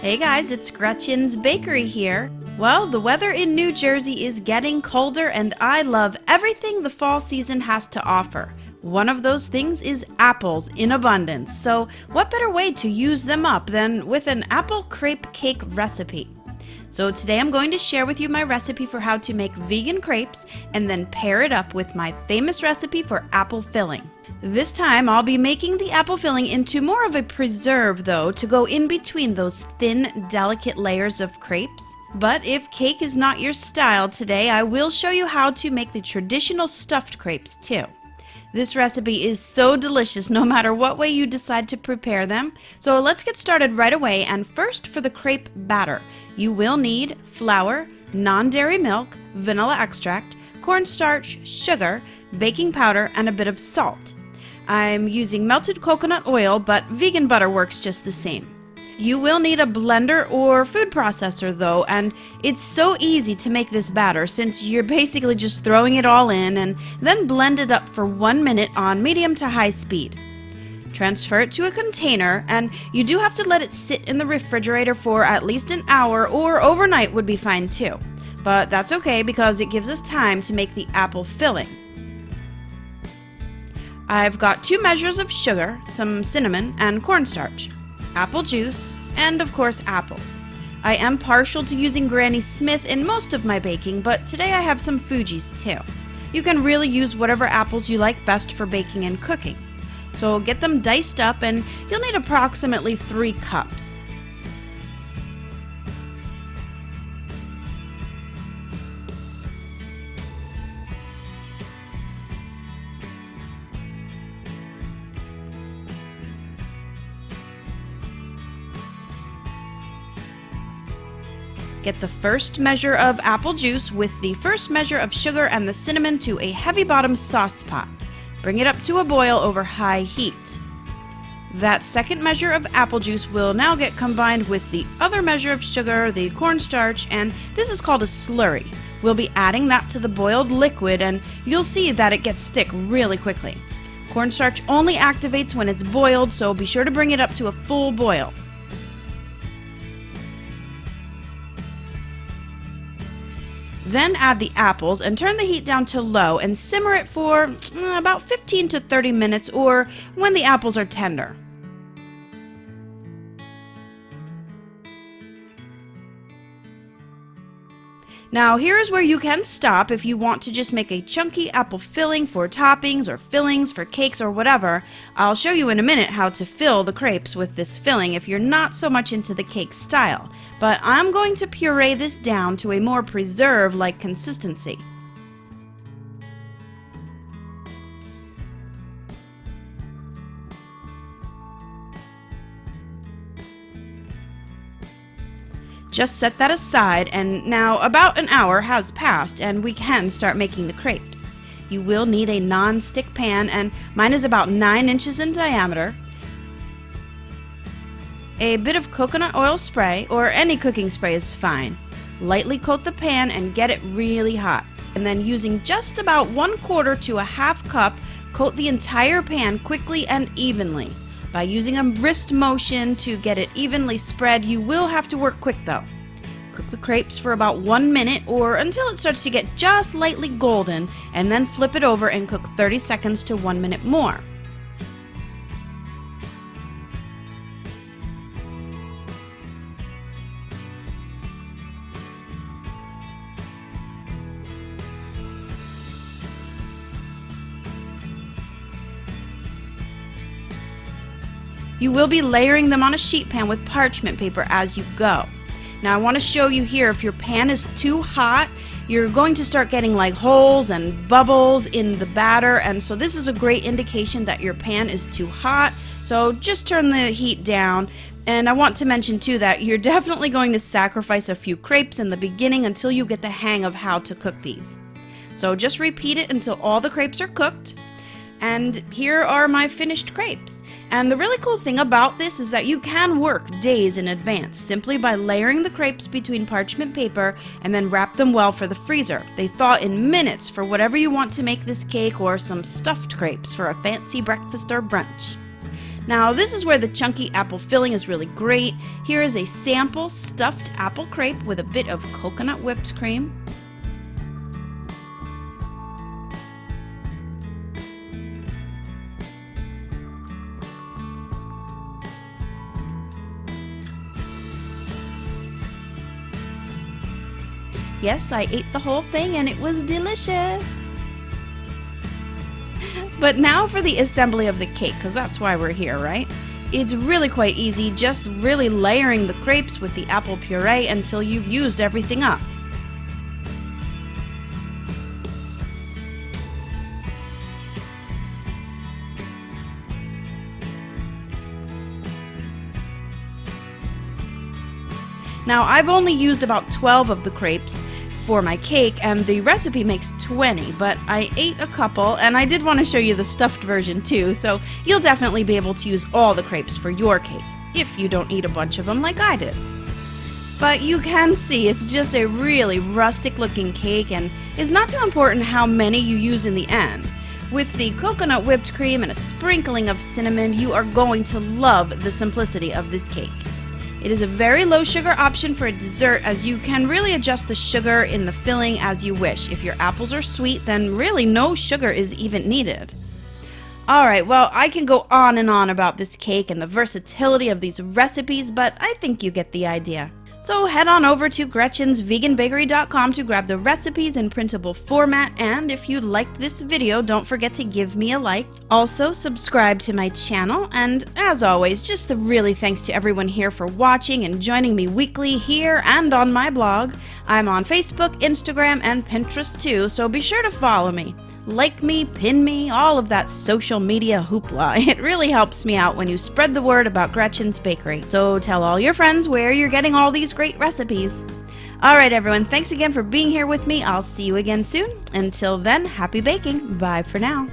Hey guys, it's Gretchen's Bakery here. Well, the weather in New Jersey is getting colder and I love everything the fall season has to offer. One of those things is apples in abundance, so what better way to use them up than with an apple crepe cake recipe? So today I'm going to share with you my recipe for how to make vegan crepes and then pair it up with my famous recipe for apple filling. This time I'll be making the apple filling into more of a preserve though, to go in between those thin, delicate layers of crepes. But if cake is not your style today, I will show you how to make the traditional stuffed crepes too. This recipe is so delicious no matter what way you decide to prepare them. So let's get started right away, and first for the crepe batter. You will need flour, non-dairy milk, vanilla extract, cornstarch, sugar, baking powder, and a bit of salt. I'm using melted coconut oil, but vegan butter works just the same. You will need a blender or food processor though, and it's so easy to make this batter since you're basically just throwing it all in and then blend it up for 1 minute on medium to high speed. Transfer it to a container, and you do have to let it sit in the refrigerator for at least an hour, or overnight would be fine too. But that's okay because it gives us time to make the apple filling. I've got 2 measures of sugar, some cinnamon, and cornstarch, apple juice, and of course apples. I am partial to using Granny Smith in most of my baking, but today I have some Fuji's too. You can really use whatever apples you like best for baking and cooking. So get them diced up, and you'll need approximately 3 cups. Get the first measure of apple juice with the first measure of sugar and the cinnamon to a heavy bottom sauce pot. Bring it up to a boil over high heat. That second measure of apple juice will now get combined with the other measure of sugar, the cornstarch, and this is called a slurry. We'll be adding that to the boiled liquid, and you'll see that it gets thick really quickly. Cornstarch only activates when it's boiled, so be sure to bring it up to a full boil. Then add the apples and turn the heat down to low and simmer it for about 15 to 30 minutes, or when the apples are tender. Now here's where you can stop if you want to just make a chunky apple filling for toppings or fillings for cakes or whatever. I'll show you in a minute how to fill the crepes with this filling if you're not so much into the cake style. But I'm going to puree this down to a more preserve-like consistency. Just set that aside, and now about an hour has passed and we can start making the crepes. You will need a non-stick pan, and mine is about 9 inches in diameter. A bit of coconut oil spray, or any cooking spray is fine. Lightly coat the pan and get it really hot. And then using just about 1/4 to a half cup, coat the entire pan quickly and evenly. By using a wrist motion to get it evenly spread, you will have to work quick though. Cook the crepes for about 1 minute, or until it starts to get just lightly golden, and then flip it over and cook 30 seconds to 1 minute more. You will be layering them on a sheet pan with parchment paper as you go. Now I want to show you here, if your pan is too hot, you're going to start getting like holes and bubbles in the batter, and so this is a great indication that your pan is too hot. So just turn the heat down. And I want to mention too that you're definitely going to sacrifice a few crepes in the beginning until you get the hang of how to cook these. So just repeat it until all the crepes are cooked. And here are my finished crepes. And the really cool thing about this is that you can work days in advance simply by layering the crepes between parchment paper and then wrap them well for the freezer. They thaw in minutes for whatever you want to make this cake, or some stuffed crepes for a fancy breakfast or brunch. Now this is where the chunky apple filling is really great. Here is a sample stuffed apple crepe with a bit of coconut whipped cream. Yes, I ate the whole thing and it was delicious. But now for the assembly of the cake, because that's why we're here, right? It's really quite easy, just really layering the crepes with the apple puree until you've used everything up. Now I've only used about 12 of the crepes for my cake, and the recipe makes 20, but I ate a couple, and I did want to show you the stuffed version too, so you'll definitely be able to use all the crepes for your cake, if you don't eat a bunch of them like I did. But you can see it's just a really rustic looking cake, and it's not too important how many you use in the end. With the coconut whipped cream and a sprinkling of cinnamon, you are going to love the simplicity of this cake. It is a very low sugar option for a dessert, as you can really adjust the sugar in the filling as you wish. If your apples are sweet, then really no sugar is even needed. Alright, well, I can go on and on about this cake and the versatility of these recipes, but I think you get the idea. So head on over to GretchensVeganBakery.com to grab the recipes in printable format, and if you liked this video, don't forget to give me a like. Also, subscribe to my channel, and as always, just a really thanks to everyone here for watching and joining me weekly here and on my blog. I'm on Facebook, Instagram, and Pinterest too, so be sure to follow me. Like me, pin me, all of that social media hoopla. It really helps me out when you spread the word about Gretchen's Bakery. So tell all your friends where you're getting all these great recipes. Alright everyone, thanks again for being here with me. I'll see you again soon. Until then, happy baking. Bye for now.